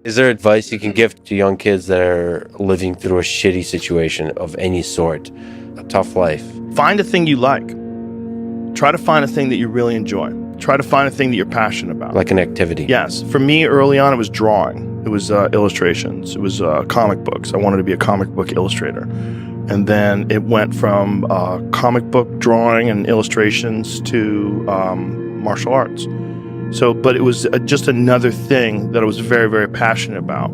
Is there advice you can give to young kids that are living through a shitty situation of any sort, a tough life? Find a thing you like. Try to find a thing that you really enjoy. Try to find a thing that you're passionate about. Like an activity? Yes. For me, early on, it was drawing. It was illustrations. It was comic books. I wanted to be a comic book illustrator. And then it went from comic book drawing and illustrations to martial arts. But it was just another thing that I was very, very passionate about.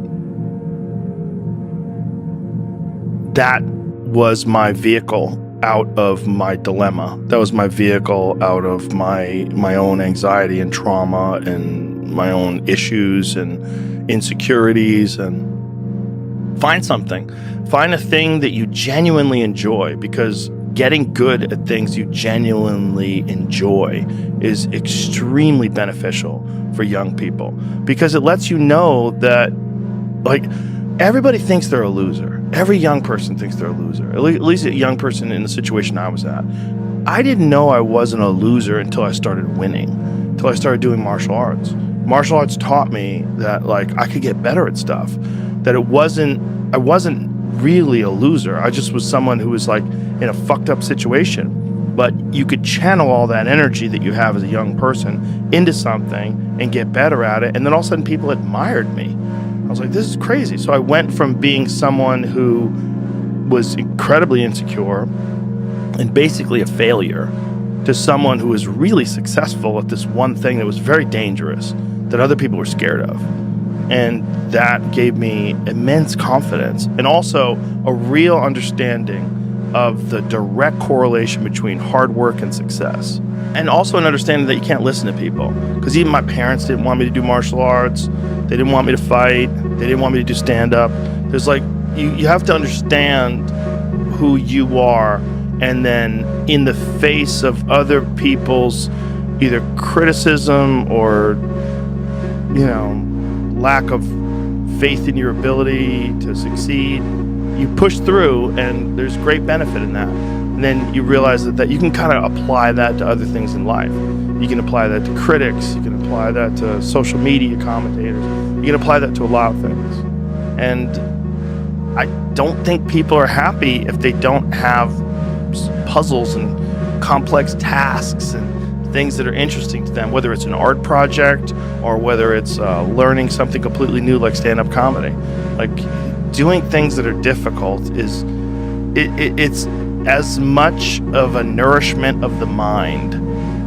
That was my vehicle out of my dilemma. That was my vehicle out of my own anxiety and trauma and my own issues and insecurities. And find something. Find a thing that you genuinely enjoy, because getting good at things you genuinely enjoy is extremely beneficial for young people, because it lets you know that, like, everybody thinks they're a loser. Every young person thinks they're a loser, at least a young person in the situation I was at. I didn't know I wasn't a loser until I started winning, until I started doing martial arts. Martial arts taught me that, like, I could get better at stuff, that I wasn't really a loser. I just was someone who was, like, in a fucked up situation. But you could channel all that energy that you have as a young person into something and get better at it. And then all of a sudden people admired me. I was like, this is crazy. So I went from being someone who was incredibly insecure and basically a failure to someone who was really successful at this one thing that was very dangerous, that other people were scared of. And that gave me immense confidence, and also a real understanding of the direct correlation between hard work and success. And also an understanding that you can't listen to people. Because even my parents didn't want me to do martial arts. They didn't want me to fight. They didn't want me to do stand-up. There's, like, you have to understand who you are, and then in the face of other people's either criticism or, lack of faith in your ability to succeed, you push through, and there's great benefit in that. And then you realize that you can kind of apply that to other things in life. You can apply that to critics, you can apply that to social media commentators, you can apply that to a lot of things. And I don't think people are happy if they don't have puzzles and complex tasks and things that are interesting to them, whether it's an art project or whether it's learning something completely new like stand-up comedy. Like, doing things that are difficult it's as much of a nourishment of the mind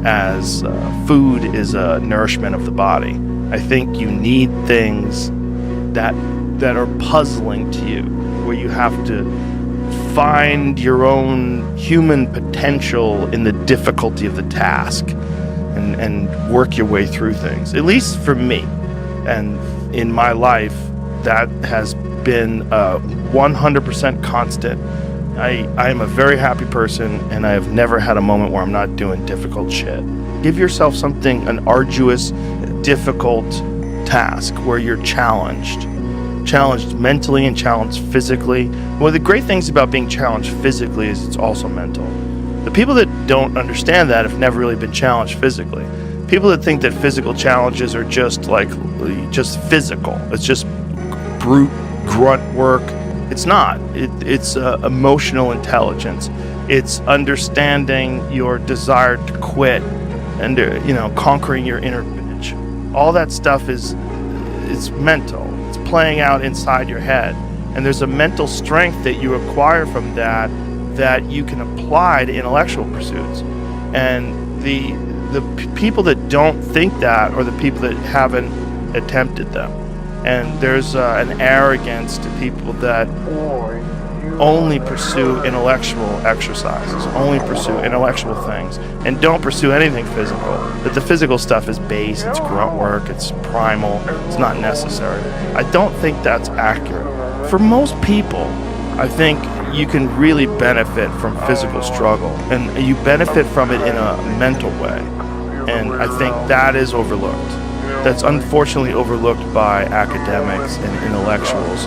as food is a nourishment of the body. I think you need things that are puzzling to you, where you have to find your own human potential in the difficulty of the task and work your way through things. At least for me, and in my life, that has been 100% constant. I am a very happy person, and I have never had a moment where I'm not doing difficult shit. Give yourself something, an arduous, difficult task where you're challenged mentally and challenged physically. One of the great things about being challenged physically is it's also mental. The people that don't understand that have never really been challenged physically. People that think that physical challenges are just physical, it's just brute grunt work. It's not. It's emotional intelligence. It's understanding your desire to quit and conquering your inner bitch. All that stuff is mental. It's playing out inside your head, and there's a mental strength that you acquire from that you can apply to intellectual pursuits. And the people that don't think that are the people that haven't attempted them. And there's an arrogance to people that only pursue intellectual exercises, only pursue intellectual things, and don't pursue anything physical. That the physical stuff is base, it's grunt work, it's primal, it's not necessary. I don't think that's accurate. For most people, I think you can really benefit from physical struggle, and you benefit from it in a mental way. And I think that is overlooked. That's unfortunately overlooked by academics and intellectuals.